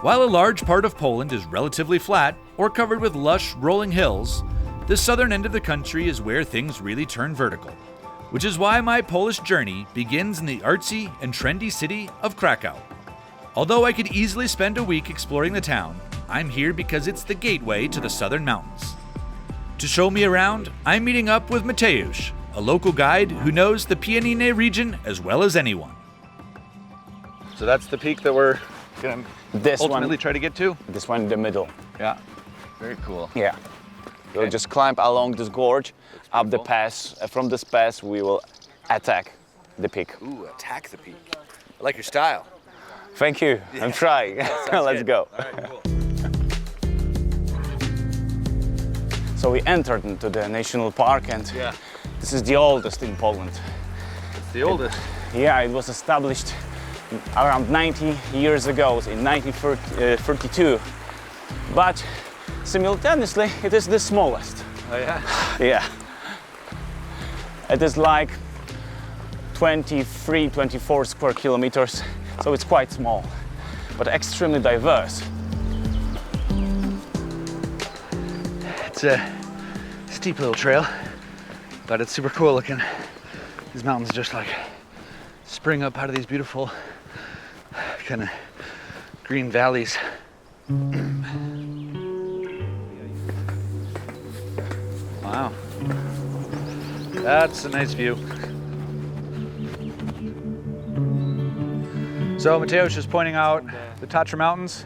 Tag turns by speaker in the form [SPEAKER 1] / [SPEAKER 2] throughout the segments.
[SPEAKER 1] While a large part of Poland is relatively flat or covered with lush, rolling hills, the southern end of the country is where things really turn vertical, which is why my Polish journey begins in the artsy and trendy city of Krakow. Although I could easily spend a week exploring the town, I'm here because it's the gateway to the southern mountains. To show me around, I'm meeting up with Mateusz, a local guide who knows the Pieniny region as well as anyone. So that's the peak that we're going to ultimately try to get to?
[SPEAKER 2] This one in the middle.
[SPEAKER 1] Yeah, very cool.
[SPEAKER 2] Yeah. We'll just climb along this gorge, up the pass. From this pass, we will attack the peak.
[SPEAKER 1] Ooh, attack the peak. I like your style.
[SPEAKER 2] Thank you. Yeah. I'm trying. Let's go.
[SPEAKER 1] All right, cool.
[SPEAKER 2] So we entered into the national park, and this is the oldest in Poland.
[SPEAKER 1] It's the oldest?
[SPEAKER 2] Yeah, it was established around 90 years ago, in 1932. But simultaneously, it is the smallest.
[SPEAKER 1] Oh yeah?
[SPEAKER 2] Yeah. It is like 23, 24 square kilometers, so it's quite small, but extremely diverse.
[SPEAKER 1] It's a steep little trail, but it's super cool looking. These mountains just like spring up out of these beautiful kind of green valleys. Wow, that's a nice view. So Mateusz is pointing out the Tatra mountains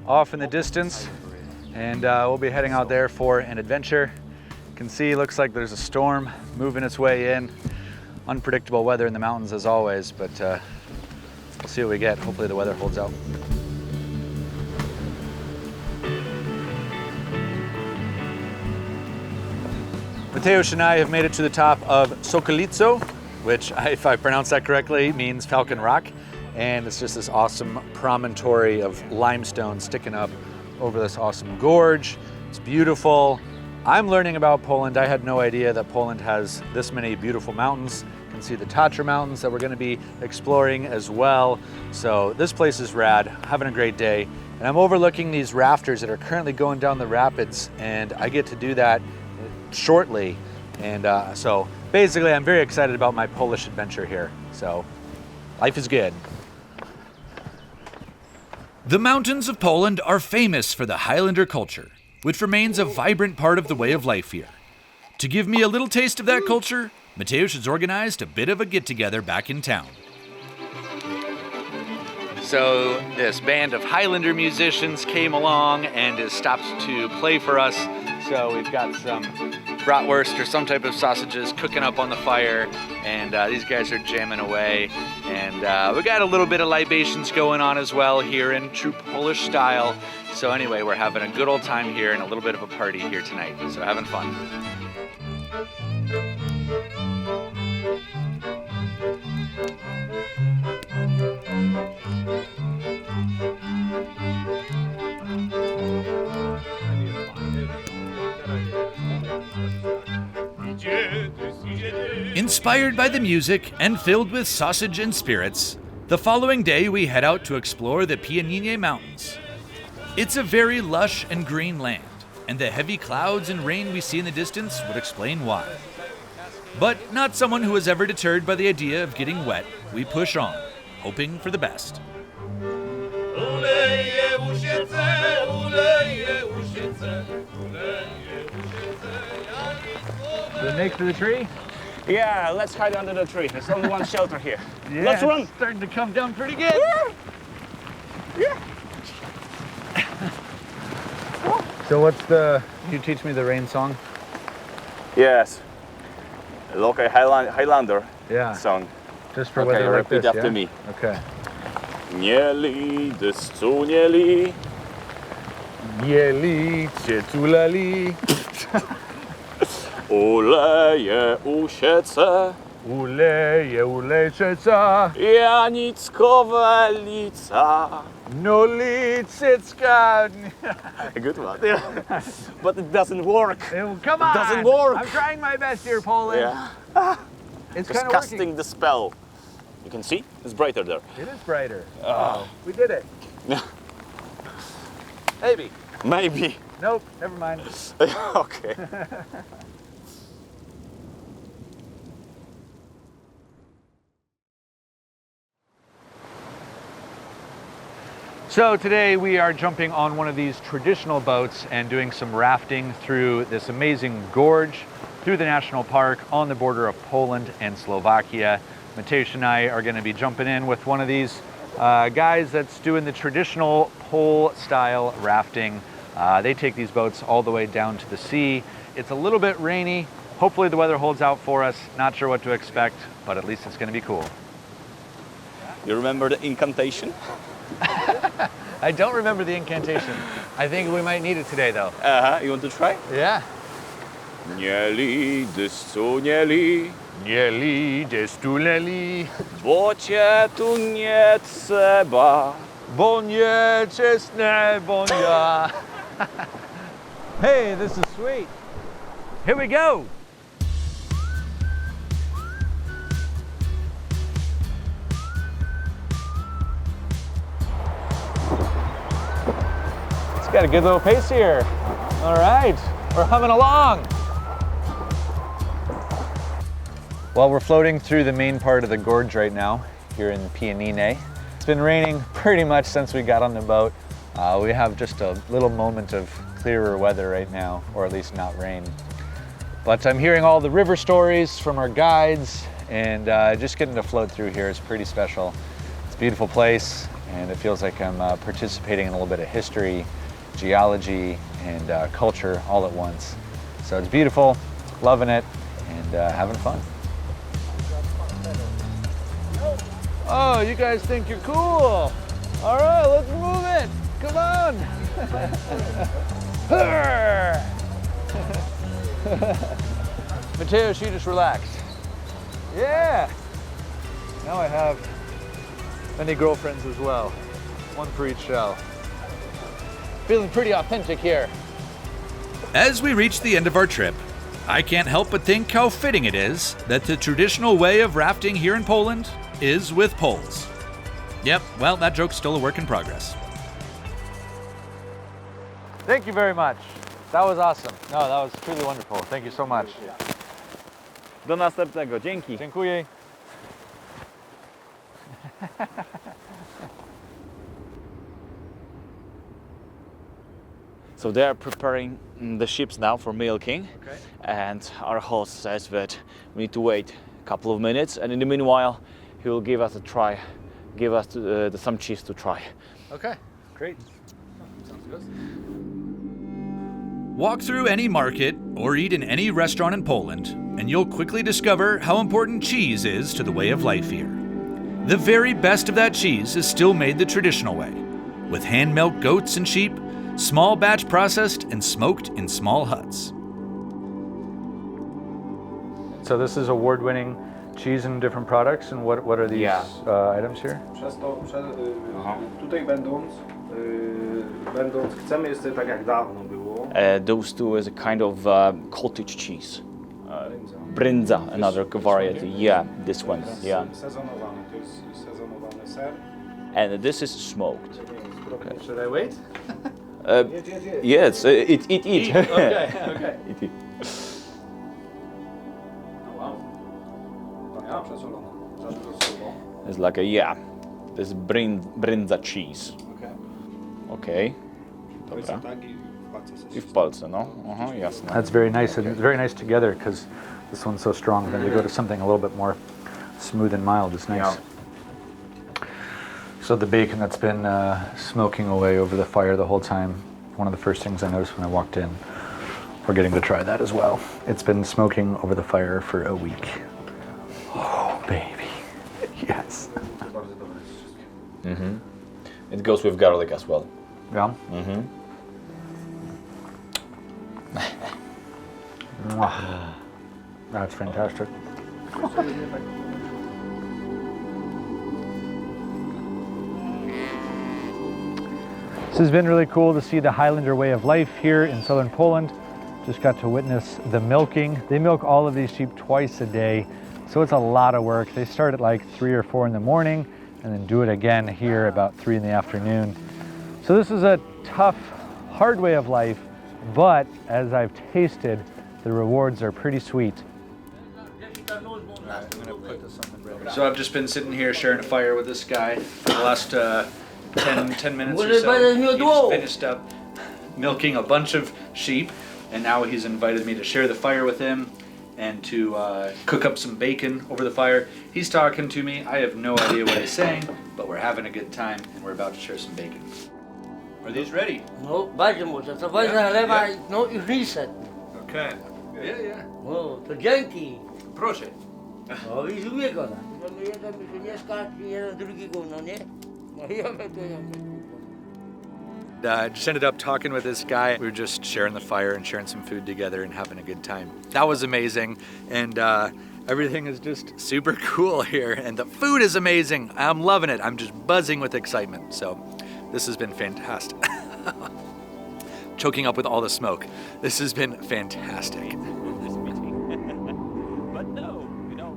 [SPEAKER 1] off in the distance, and we'll be heading out there for an adventure. You can see, looks like there's a storm moving its way in. Unpredictable weather in the mountains as always, but we'll see what we get. Hopefully the weather holds out. Mateusz and I have made it to the top of Sokolico, which, if I pronounce that correctly, means Falcon Rock. And it's just this awesome promontory of limestone sticking up over this awesome gorge. It's beautiful. I'm learning about Poland. I had no idea that Poland has this many beautiful mountains. You can see the Tatra mountains that we're going to be exploring as well. So this place is rad. Having a great day. And I'm overlooking these rafters that are currently going down the rapids, and I get to do that shortly. And so basically I'm very excited about my Polish adventure here. So life is good. The mountains of Poland are famous for the Highlander culture, which remains a vibrant part of the way of life here. To give me a little taste of that culture, Mateusz has organized a bit of a get-together back in town. So this band of Highlander musicians came along and has stopped to play for us. So we've got some bratwurst or some type of sausages cooking up on the fire, and these guys are jamming away. And we got a little bit of libations going on as well here in true Polish style. So anyway, we're having a good old time here and a little bit of a party here tonight. So having fun. Inspired by the music and filled with sausage and spirits, the following day we head out to explore the Pieniny Mountains. It's a very lush and green land, and the heavy clouds and rain we see in the distance would explain why. But not someone who is ever deterred by the idea of getting wet, we push on, hoping for the best. The next to the tree?
[SPEAKER 2] Yeah, let's hide under the tree. There's only one shelter here.
[SPEAKER 1] Yeah,
[SPEAKER 2] let's run.
[SPEAKER 1] It's starting to come down pretty good.
[SPEAKER 2] Yeah.
[SPEAKER 1] So what's the, can you teach me the rain song?
[SPEAKER 2] Yes. Local Highlander song.
[SPEAKER 1] Just for weather like
[SPEAKER 2] repeat
[SPEAKER 1] this,
[SPEAKER 2] after me.
[SPEAKER 1] Okay.
[SPEAKER 2] Nieli, deszczu nieli.
[SPEAKER 1] Nieli, cietulali.
[SPEAKER 2] Uleje usiece.
[SPEAKER 1] Uleje ulejczyca.
[SPEAKER 2] Janickowa lica.
[SPEAKER 1] No licicka.
[SPEAKER 2] Good one. But it doesn't work.
[SPEAKER 1] Come on.
[SPEAKER 2] It doesn't work.
[SPEAKER 1] I'm trying my best here, Poland.
[SPEAKER 2] Yeah.
[SPEAKER 1] It's
[SPEAKER 2] just
[SPEAKER 1] kind of
[SPEAKER 2] casting
[SPEAKER 1] working.
[SPEAKER 2] the spell. You can see? It's brighter there.
[SPEAKER 1] It is brighter. Oh. We did it. Maybe.
[SPEAKER 2] Maybe.
[SPEAKER 1] Nope, never mind.
[SPEAKER 2] Okay.
[SPEAKER 1] So today we are jumping on one of these traditional boats and doing some rafting through this amazing gorge, through the national park on the border of Poland and Slovakia. Mateusz and I are going to be jumping in with one of these guys that's doing the traditional pole style rafting. They take these boats all the way down to the sea. It's a little bit rainy. Hopefully the weather holds out for us. Not sure what to expect, but at least it's going to be cool.
[SPEAKER 2] You remember the incantation?
[SPEAKER 1] I don't remember the incantation. I think we might need it today though.
[SPEAKER 2] You want to try?
[SPEAKER 1] Yeah.
[SPEAKER 2] Nieli, dysu nieli,
[SPEAKER 1] Nieli, destuleli,
[SPEAKER 2] bo cię tu nie trzeba.
[SPEAKER 1] bo nie czesne, bo ja. Hey, this is sweet. Here we go. It's got a good little pace here. All right, we're humming along. Well, we're floating through the main part of the gorge right now, here in Pieniny. It's been raining pretty much since we got on the boat. We have just a little moment of clearer weather right now, or at least not rain. But I'm hearing all the river stories from our guides, and just getting to float through here is pretty special. It's a beautiful place, and it feels like I'm participating in a little bit of history, geology, and culture all at once. So it's beautiful, loving it, and having fun. Oh, you guys think you're cool. All right, let's move it. Come on. Mateusz, you just relax. Yeah. Now I have many girlfriends as well. One for each shell. Feeling pretty authentic here.
[SPEAKER 3] As we reach the end of our trip, I can't help but think how fitting it is that the traditional way of rafting here in Poland is with poles. Yep, well, that joke's still a work in progress.
[SPEAKER 1] Thank you very much. That was awesome. No, that was truly wonderful. Thank you so much.
[SPEAKER 2] Do następnego. Dzięki.
[SPEAKER 1] Dziękuję.
[SPEAKER 2] So they are preparing the ships now for milking.
[SPEAKER 1] Okay.
[SPEAKER 2] And our host says that we need to wait a couple of minutes, and in the meanwhile, he will give us a try, give us some cheese to try.
[SPEAKER 1] Okay, great. Sounds good.
[SPEAKER 3] Walk through any market or eat in any restaurant in Poland, and you'll quickly discover how important cheese is to the way of life here. The very best of that cheese is still made the traditional way, with hand-milked goats and sheep, small batch processed and smoked in small huts.
[SPEAKER 1] So this is award-winning cheese and different products, and what are these items here?
[SPEAKER 4] Tutaj będąc, chcemy jeszcze tak jak dawno było.
[SPEAKER 2] Those two is a kind of cottage cheese. Brindza, another variety. Yeah, this one. Yeah.
[SPEAKER 4] Sezonowany, to jest sezonowany ser.
[SPEAKER 2] And this is smoked.
[SPEAKER 1] Okay. Should I wait?
[SPEAKER 2] Yes, eat.
[SPEAKER 1] Okay, okay.
[SPEAKER 2] Eat.
[SPEAKER 4] Wow. Ja, przesolone. Za dużo solu.
[SPEAKER 2] It's like this brindza cheese. Okay. Dobra.
[SPEAKER 4] Tak i w pacie
[SPEAKER 2] I w palce, no. Jasne.
[SPEAKER 1] That's very nice, and it's very nice together because this one's so strong. Then to go to something a little bit more smooth and mild is nice.
[SPEAKER 2] Yeah.
[SPEAKER 1] So the bacon that's been smoking away over the fire the whole time, one of the first things I noticed when I walked in, we're getting to try that as well. It's been smoking over the fire for a week. Oh, baby. Yes.
[SPEAKER 2] Mm-hmm. It goes with garlic as well.
[SPEAKER 1] Yeah?
[SPEAKER 2] Mm-hmm.
[SPEAKER 1] That's fantastic. This has been really cool to see the Highlander way of life here in southern Poland. Just got to witness the milking. They milk all of these sheep twice a day, so it's a lot of work. They start at like 3 or 4 in the morning and then do it again here about 3 in the afternoon. So this is a tough hard way of life, but as I've tasted, the rewards are pretty sweet. So I've just been sitting here sharing a fire with this guy for the last 10 minutes or so. He just finished up milking a bunch of sheep, and now he's invited me to share the fire with him and to cook up some bacon over the fire. He's talking to me. I have no idea what he's saying, but we're having a good time, and we're about to share some bacon. Are these ready?
[SPEAKER 5] No, bardzo może. To weź na lewa, no i reset.
[SPEAKER 1] Okay. Yeah.
[SPEAKER 5] No, to dzięki.
[SPEAKER 1] Proszę.
[SPEAKER 5] No i drugiego da. Jeden mi się nie skarży, jeden drugi gówno, nie? No i ja
[SPEAKER 1] I just ended up talking with this guy. We were just sharing the fire and sharing some food together and having a good time. That was amazing, and everything is just super cool here, and the food is amazing. I'm loving it. I'm just buzzing with excitement. So this has been fantastic. Choking up with all the smoke. This has been fantastic.
[SPEAKER 2] But no, you know,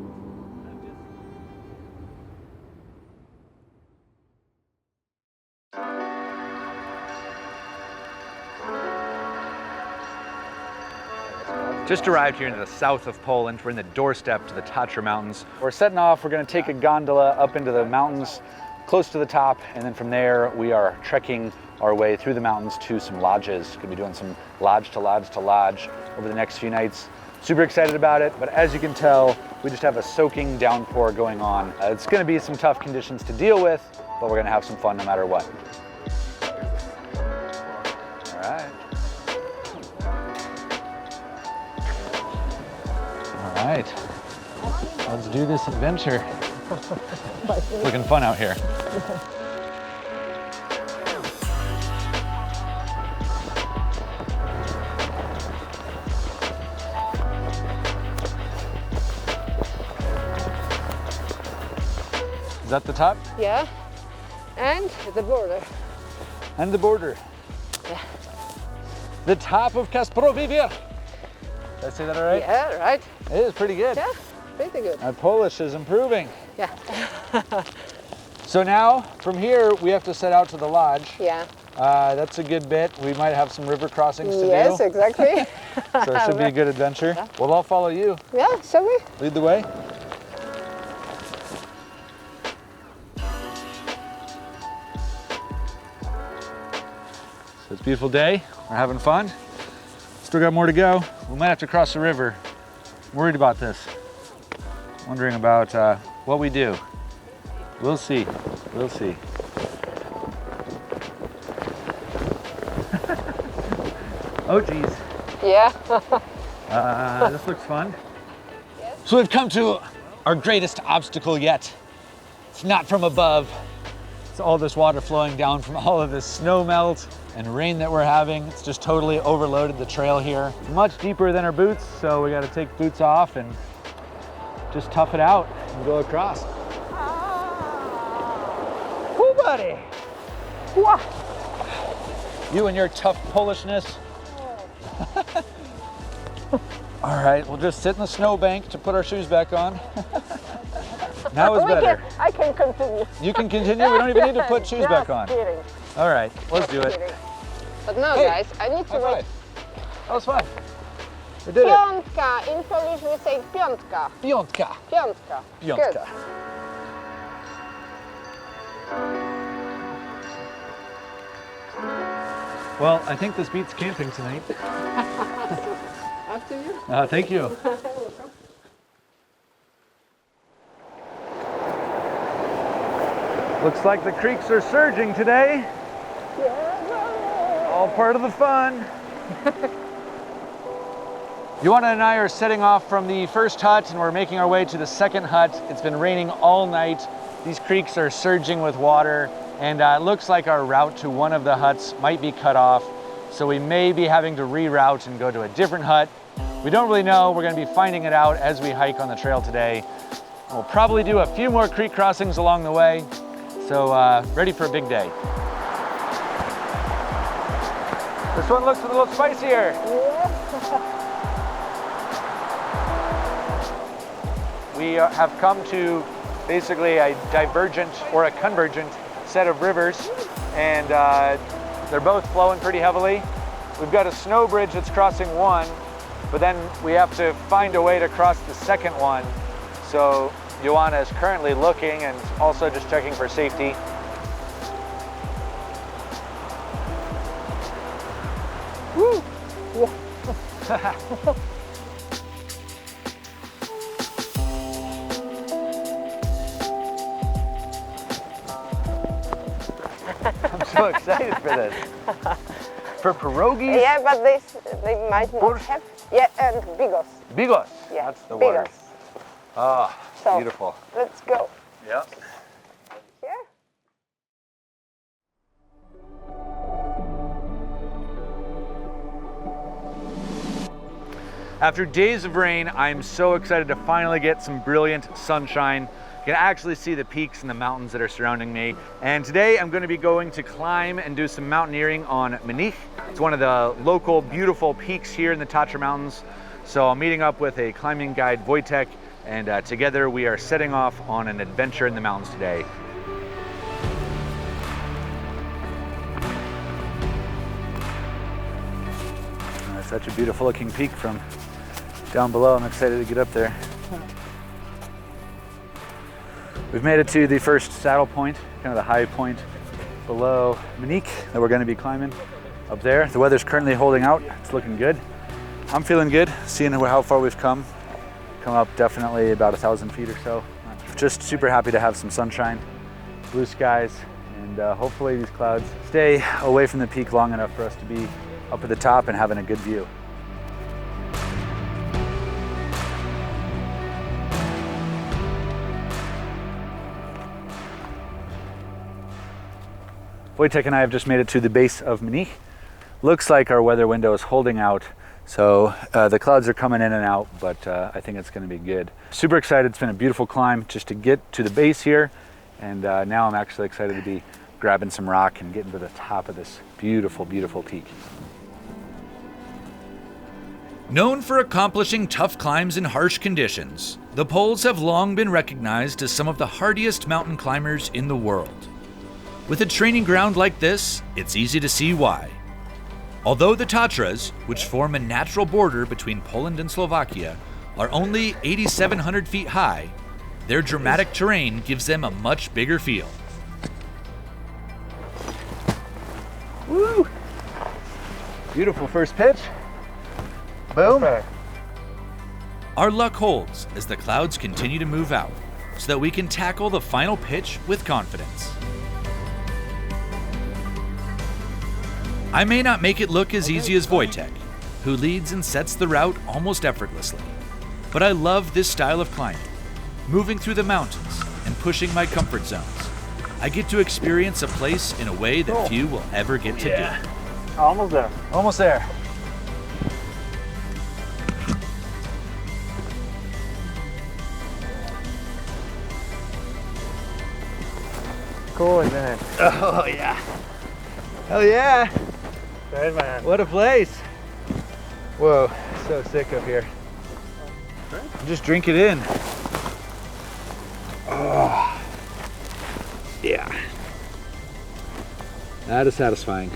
[SPEAKER 1] Just arrived here in the south of Poland. We're in the doorstep to the Tatra mountains. We're setting off. We're going to take a gondola up into the mountains, close to the top, and then from there we are trekking our way through the mountains to some lodges. Going to be doing some lodge to lodge to lodge over the next few nights. Super excited about it, but as you can tell, we just have a soaking downpour going on. It's going to be some tough conditions to deal with, but we're going to have some fun no matter what. All right. All right, let's do this adventure. It's looking fun out here. Is that the top?
[SPEAKER 6] Yeah, and the border.
[SPEAKER 1] And the border.
[SPEAKER 6] Yeah.
[SPEAKER 1] The top of Kasprowy. Did I say that all right?
[SPEAKER 6] Yeah, right.
[SPEAKER 1] It is pretty good.
[SPEAKER 6] Yeah, pretty good.
[SPEAKER 1] My Polish is improving.
[SPEAKER 6] Yeah.
[SPEAKER 1] So now, from here, we have to set out to the lodge.
[SPEAKER 6] Yeah.
[SPEAKER 1] That's a good bit. We might have some river crossings to do.
[SPEAKER 6] Yes, exactly.
[SPEAKER 1] So it should be a good adventure.
[SPEAKER 6] Yeah.
[SPEAKER 1] Well, I'll follow you.
[SPEAKER 6] Yeah, shall we?
[SPEAKER 1] Lead the way. So it's a beautiful day. We're having fun. Still got more to go. We might have to cross the river. I'm worried about this. Wondering about what we do. We'll see. We'll see. Oh, geez.
[SPEAKER 6] Yeah.
[SPEAKER 1] This looks fun. So we've come to our greatest obstacle yet. It's not from above. It's all this water flowing down from all of this snow melt and rain that we're having. It's just totally overloaded the trail here. Much deeper than our boots, so we got to take boots off and just tough it out and go across. Woo, buddy! Wah. You and your tough Polishness. All right, we'll just sit in the snowbank to put our shoes back on. Now is better.
[SPEAKER 6] I can continue.
[SPEAKER 1] You can continue? We don't even need to put shoes back on.
[SPEAKER 6] Kidding.
[SPEAKER 1] All right, let's do it.
[SPEAKER 6] Kidding. But no,
[SPEAKER 1] Hey,
[SPEAKER 6] guys, I need to
[SPEAKER 1] high
[SPEAKER 6] wait.
[SPEAKER 1] five. That was fun. We did it.
[SPEAKER 6] Piątka. In Polish we say piątka.
[SPEAKER 1] Piątka.
[SPEAKER 6] Piątka. Good.
[SPEAKER 1] Piątka. Well, I think this beats camping tonight.
[SPEAKER 6] After you.
[SPEAKER 1] Thank you. Looks like the creeks are surging today. All part of the fun. Joanna and I are setting off from the first hut and we're making our way to the second hut. It's been raining all night. These creeks are surging with water and it looks like our route to one of the huts might be cut off. So we may be having to reroute and go to a different hut. We don't really know. We're going to be finding it out as we hike on the trail today. We'll probably do a few more creek crossings along the way. So ready for a big day. This one looks a little spicier. We have come to basically a divergent or a convergent set of rivers, and They're both flowing pretty heavily. We've got a snow bridge that's crossing one, but then we have to find a way to cross the second one. So Joanna is currently looking and also just checking for safety. Woo! I'm so excited for this. For pierogies?
[SPEAKER 6] Yeah, but they might not have. Yeah, and bigos.
[SPEAKER 1] Bigos.
[SPEAKER 6] Yeah,
[SPEAKER 1] That's the
[SPEAKER 6] bigos.
[SPEAKER 1] word. Ah,
[SPEAKER 6] So,
[SPEAKER 1] beautiful.
[SPEAKER 6] Let's go.
[SPEAKER 1] Yeah.
[SPEAKER 6] Here.
[SPEAKER 1] After days of rain, I'm so excited to finally get some brilliant sunshine. You can actually see the peaks and the mountains that are surrounding me. And today I'm going to be going to climb and do some mountaineering on Pieniny. It's one of the local beautiful peaks here in the Tatra mountains. So I'm meeting up with a climbing guide, Warzecha, and together we are setting off on an adventure in the mountains today. Such a beautiful looking peak from down below. I'm excited to get up there. We've made it to the first saddle point, kind of the high point below Pieniny that we're going to be climbing up there. The weather's currently holding out. It's looking good. I'm feeling good, seeing how far we've come. Come up definitely about 1,000 feet or so. Just super happy to have some sunshine, blue skies, and hopefully these clouds stay away from the peak long enough for us to be up at the top and having a good view. Warzecha and I have just made it to the base of Pieniny. Looks like our weather window is holding out, so the clouds are coming in and out, but I think it's going to be good. Super excited. It's been a beautiful climb just to get to the base here, and now I'm actually excited to be grabbing some rock and getting to the top of this beautiful, beautiful peak.
[SPEAKER 3] Known for accomplishing tough climbs in harsh conditions, the Poles have long been recognized as some of the hardiest mountain climbers in the world. With a training ground like this, it's easy to see why. Although the Tatras, which form a natural border between Poland and Slovakia, are only 8,700 feet high, their dramatic terrain gives them a much bigger feel.
[SPEAKER 1] Woo! Beautiful first pitch. Boom.
[SPEAKER 3] Our luck holds as the clouds continue to move out, so that we can tackle the final pitch with confidence. I may not make it look as easy as Warzecha, who leads and sets the route almost effortlessly, but I love this style of climbing, moving through the mountains and pushing my comfort zones. I get to experience a place in a way that few will ever get to do.
[SPEAKER 2] Almost there.
[SPEAKER 1] Almost there.
[SPEAKER 2] Cool, man.
[SPEAKER 1] Oh yeah. Hell yeah.
[SPEAKER 2] Great, man.
[SPEAKER 1] What a place. Whoa, so sick up here. Just drink it in. Oh. Yeah. That is satisfying.